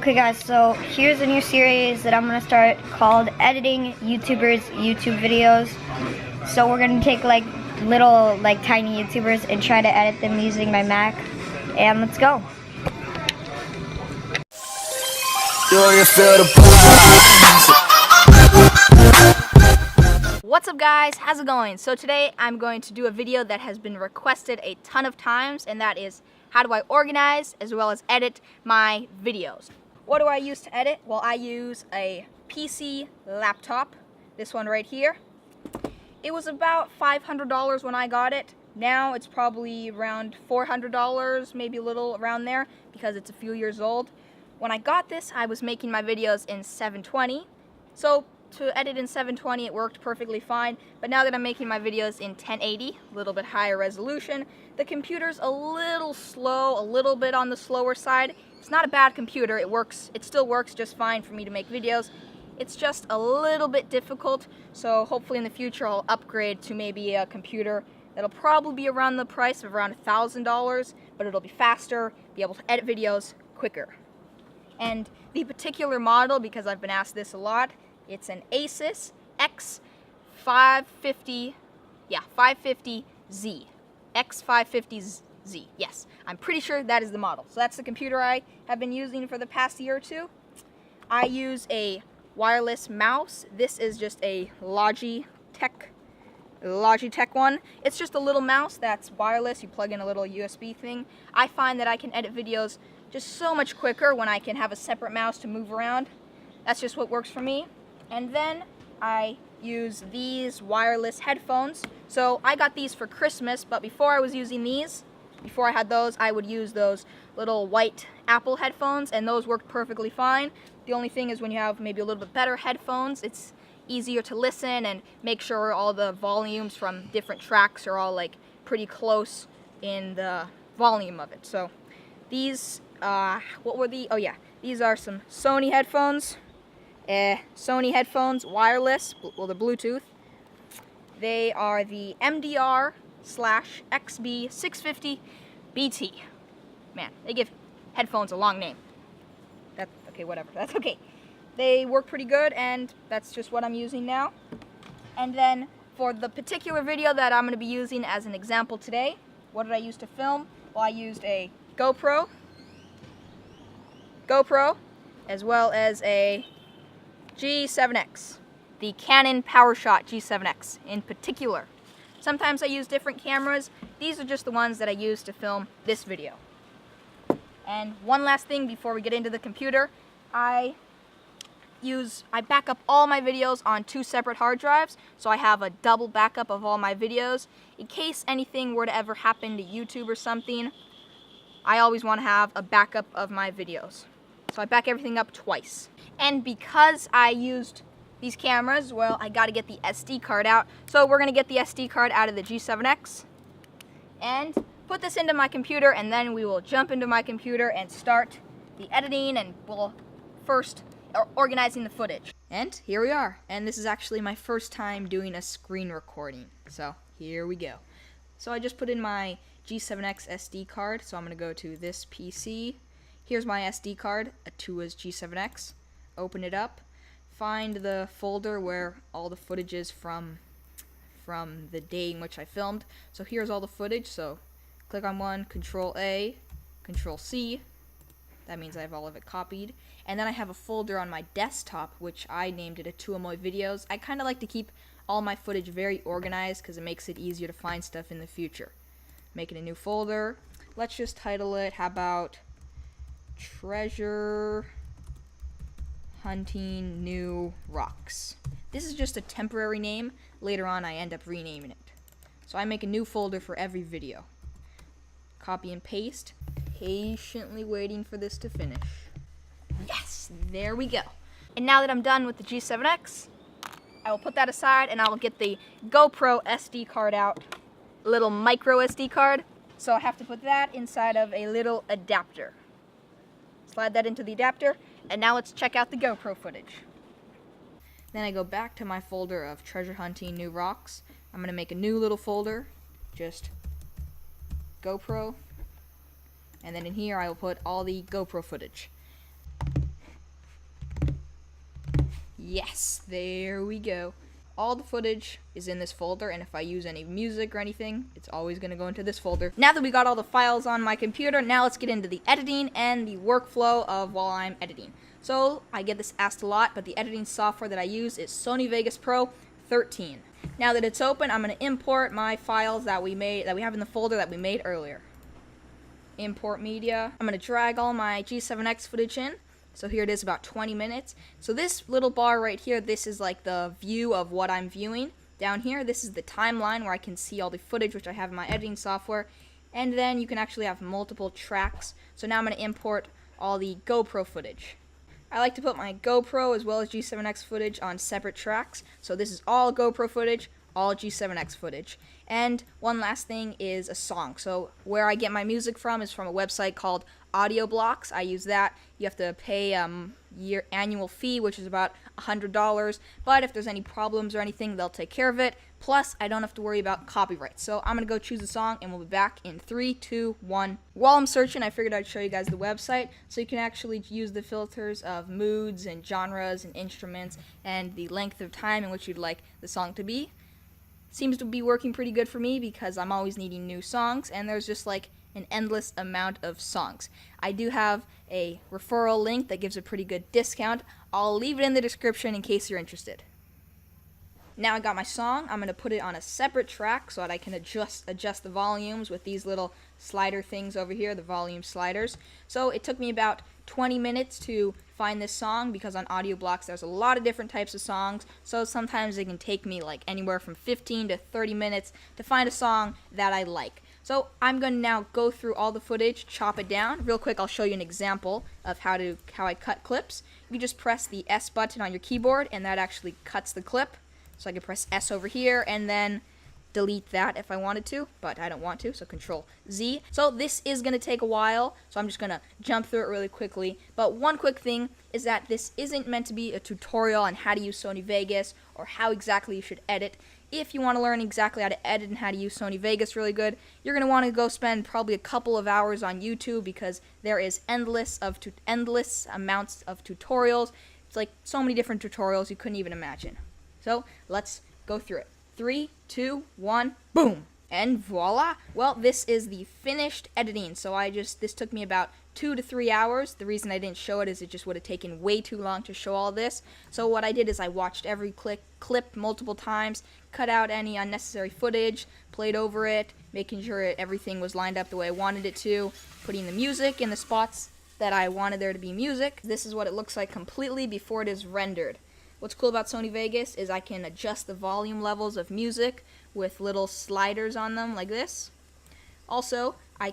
Okay guys, so here's a new series that I'm going to start called Editing YouTubers' YouTube Videos. So we're going to take like little tiny YouTubers and try to edit them using my Mac. And let's go. What's up guys, how's it going? So today I'm going to do a video that has been requested a ton of times, and that is how do I organize as well as edit my videos. What do I use to edit? Well, I use a PC laptop, this one right here. It was about $500 when I got it. Now it's probably around $400, maybe a little around there, because it's a few years old. When I got this, I was making my videos in 720, so to edit in 720 it worked perfectly fine, but now that I'm making my videos in 1080, a little bit higher resolution, the computer's a little slow, a little bit on the slower side. It's not a bad computer, it still works just fine for me to make videos. It's just a little bit difficult, so hopefully in the future I'll upgrade to maybe a computer that'll probably be around the price of around $1,000, but it'll be faster, be able to edit videos quicker. And the particular model, because I've been asked this a lot, it's an Asus X550, 550Z. X550Z, yes. I'm pretty sure that is the model. So that's the computer I have been using for the past year or two. I use a wireless mouse. This is just a Logitech one. It's just a little mouse that's wireless. You plug in a little USB thing. I find that I can edit videos just so much quicker when I can have a separate mouse to move around. That's just what works for me. And then I use these wireless headphones. So I got these for Christmas, but before I was using these, before I had those, I would use those little white Apple headphones, and those worked perfectly fine. The only thing is when you have maybe a little bit better headphones, it's easier to listen and make sure all the volumes from different tracks are all like pretty close in the volume of it. So these, what were the, oh yeah, these are some Sony headphones. Sony headphones, wireless, well, they're Bluetooth. They are the MDR/XB650BT. Man, they give headphones a long name. That's okay, whatever, that's okay. They work pretty good, and that's just what I'm using now. And then for the particular video that I'm going to be using as an example today, what did I use to film? Well, I used a GoPro, as well as a G7X, the Canon PowerShot G7X in particular. Sometimes I use different cameras. These are just the ones that I use to film this video. And one last thing before we get into the computer, I back up all my videos on 2 separate hard drives, so I have a double backup of all my videos. In case anything were to ever happen to YouTube or something, I always want to have a backup of my videos. So I back everything up twice. And because I used these cameras, well, I got to get the SD card out. So we're going to get the SD card out of the G7X and put this into my computer, and then we will jump into my computer and start the editing, and we'll first organizing the footage. And here we are. And this is actually my first time doing a screen recording. So here we go. So I just put in my G7X SD card. So I'm going to go to this PC. Here's my SD card, Atua's G7X. Open it up. Find the folder where all the footage is from the day in which I filmed. So here's all the footage. So click on one, Control A, Control C. That means I have all of it copied. And then I have a folder on my desktop, which I named it Atua Videos. I kind of like to keep all my footage very organized because it makes it easier to find stuff in the future. Making a new folder. Let's just title it, how about Treasure Hunting New Rocks. This is just a temporary name. Later on I end up renaming it. So I make a new folder for every video. Copy and paste. Patiently waiting for this to finish. Yes, there we go. And now that I'm done with the G7X, I will put that aside and I will get the GoPro SD card out. A little micro SD card. So I have to put that inside of a little adapter. Slide that into the adapter, and now let's check out the GoPro footage. Then I go back to my folder of Treasure Hunting New Rocks. I'm going to make a new little folder, just GoPro, and then in here I will put all the GoPro footage. Yes, there we go. All the footage is in this folder, and if I use any music or anything, it's always going to go into this folder. Now that we got all the files on my computer, now let's get into the editing and the workflow of while I'm editing. So I get this asked a lot, but the editing software that I use is Sony Vegas Pro 13. Now that it's open, I'm going to import my files that we have in the folder that we made earlier. Import media. I'm going to drag all my G7X footage in. So here it is, about 20 minutes. So this little bar right here, this is like the view of what I'm viewing. Down here, this is the timeline where I can see all the footage which I have in my editing software. And then you can actually have multiple tracks. So now I'm going to import all the GoPro footage. I like to put my GoPro as well as G7X footage on separate tracks. So this is all GoPro footage, all G7X footage. And one last thing is a song. So where I get my music from is from a website called Audio Blocks. I use that. You have to pay annual fee, which is about $100. But if there's any problems or anything, they'll take care of it. Plus, I don't have to worry about copyright. So I'm going to go choose a song, and we'll be back in 3, 2, 1. While I'm searching, I figured I'd show you guys the website, so you can actually use the filters of moods and genres and instruments and the length of time in which you'd like the song to be. Seems to be working pretty good for me because I'm always needing new songs, and there's just like an endless amount of songs. I do have a referral link that gives a pretty good discount. I'll leave it in the description in case you're interested. Now I got my song. I'm going to put it on a separate track so that I can adjust the volumes with these little slider things over here, the volume sliders. So it took me about 20 minutes to find this song because on Audio Blocks there's a lot of different types of songs, so sometimes it can take me like anywhere from 15 to 30 minutes to find a song that I like. So I'm going to now go through all the footage, chop it down. Real quick, I'll show you an example of how I cut clips. You just press the S button on your keyboard and that actually cuts the clip. So I can press S over here and then delete that if I wanted to, but I don't want to, so Control Z. So this is going to take a while, so I'm just going to jump through it really quickly. But one quick thing is that this isn't meant to be a tutorial on how to use Sony Vegas or how exactly you should edit. If you want to learn exactly how to edit and how to use Sony Vegas really good, you're going to want to go spend probably a couple of hours on YouTube because there is endless amounts of tutorials. It's like so many different tutorials you couldn't even imagine. So let's go through it. 3, 2, 1, boom! And voila! Well, this is the finished editing. So this took me about 2 to 3 hours. The reason I didn't show it is it just would have taken way too long to show all this. So what I did is I watched every clip multiple times, cut out any unnecessary footage, played over it, making sure everything was lined up the way I wanted it to, putting the music in the spots that I wanted there to be music. This is what it looks like completely before it is rendered. What's cool about Sony Vegas is I can adjust the volume levels of music with little sliders on them like this. Also, I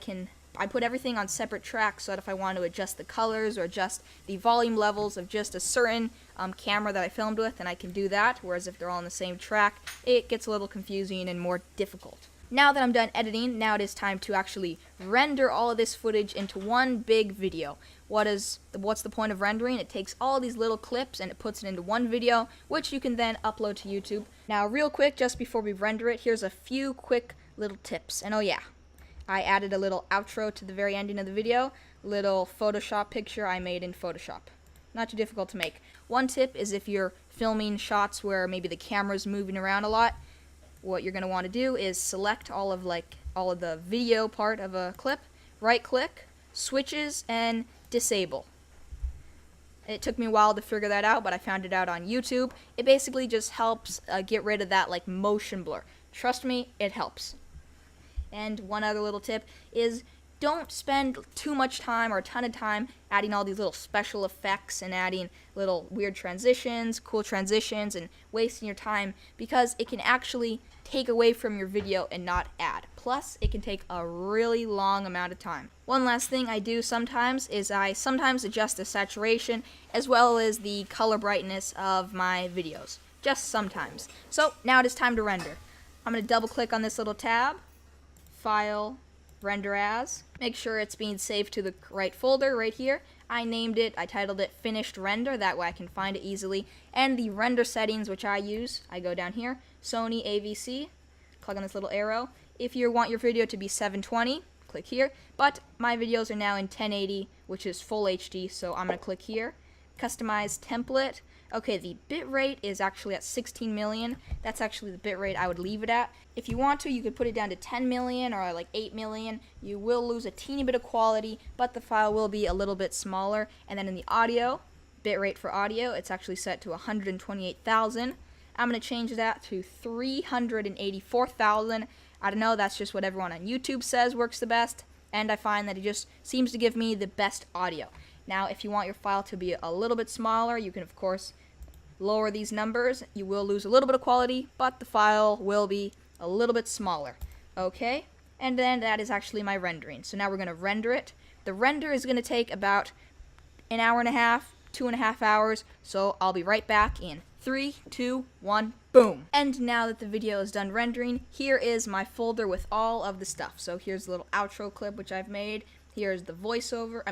put everything on separate tracks so that if I want to adjust the colors or adjust the volume levels of just a certain camera that I filmed with, then I can do that, whereas if they're all on the same track, it gets a little confusing and more difficult. Now that I'm done editing, now it is time to actually render all of this footage into one big video. What's the point of rendering? It takes all these little clips and it puts it into one video, which you can then upload to YouTube. Now, real quick, just before we render it, here's a few quick little tips. And oh yeah, I added a little outro to the very ending of the video, little Photoshop picture I made in Photoshop. Not too difficult to make. One tip is if you're filming shots where maybe the camera's moving around a lot, what you're going to want to do is select all of the video part of a clip, right click, switches, and disable. It took me a while to figure that out, but I found it out on YouTube. It basically just helps get rid of that like motion blur. Trust me, it helps. And one other little tip is don't spend too much time or a ton of time adding all these little special effects and adding little weird transitions, cool transitions, and wasting your time because it can actually take away from your video and not add. Plus, it can take a really long amount of time. One last thing I do sometimes is I sometimes adjust the saturation as well as the color brightness of my videos. Just sometimes. So now it is time to render. I'm going to double click on this little tab, File, Render As. Make sure it's being saved to the right folder right here. I titled it Finished Render, that way I can find it easily. And the render settings which I use, I go down here, Sony AVC, click on this little arrow. If you want your video to be 720, click here. But my videos are now in 1080, which is full HD, so I'm going to click here. customize template. Okay, the bit rate is actually at 16 million. That's actually the bit rate I would leave it at. If you want to, you could put it down to 10 million or like 8 million. You will lose a teeny bit of quality, but the file will be a little bit smaller. And then in the audio, bit rate for audio, it's actually set to 128,000. I'm going to change that to 384,000. I don't know, that's just what everyone on YouTube says works the best, and I find that it just seems to give me the best audio. Now, if you want your file to be a little bit smaller, you can, of course, lower these numbers. You will lose a little bit of quality, but the file will be a little bit smaller. Okay? And then that is actually my rendering. So now we're going to render it. The render is going to take about an hour and a half, 2.5 hours, so I'll be right back in 3, 2, 1, boom. And now that the video is done rendering, here is my folder with all of the stuff. So here's the little outro clip which I've made. Here's the voiceover,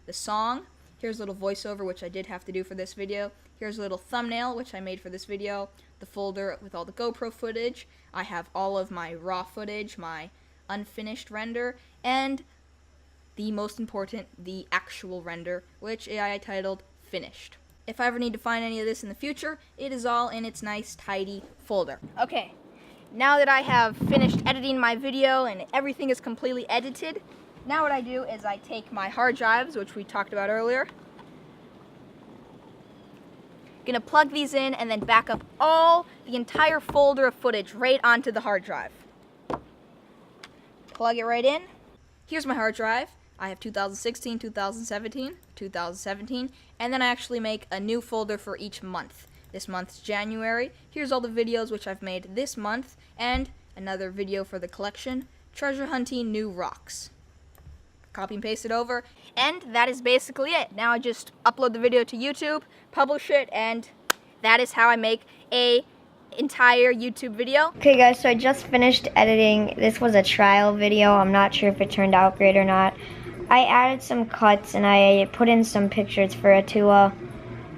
the song. Here's a little voiceover which I did have to do for this video. Here's a little thumbnail which I made for this video. The folder with all the GoPro footage. I have all of my raw footage, my unfinished render, and the most important, the actual render, which I titled Finished. If I ever need to find any of this in the future, it is all in its nice, tidy folder. Okay, now that I have finished editing my video and everything is completely edited, now what I do is I take my hard drives, which we talked about earlier, gonna plug these in and then back up the entire folder of footage right onto the hard drive. Plug it right in. Here's my hard drive. I have 2016, 2017, 2017, and then I actually make a new folder for each month. This month's January. Here's all the videos which I've made this month, and another video for the collection, Treasure Hunting New Rocks. Copy and paste it over, and that is basically it. Now I just upload the video to YouTube, publish it, and that is how I make a entire YouTube video. Okay guys, so I just finished editing. This was a trial video. I'm not sure if it turned out great or not. I added some cuts and I put in some pictures for Atua.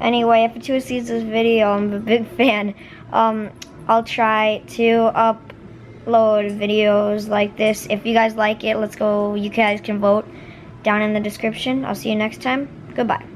Anyway, if Atua sees this video, I'm a big fan. I'll try to upload videos like this. If you guys like it, let's go. You guys can vote down in the description. I'll see you next time. Goodbye.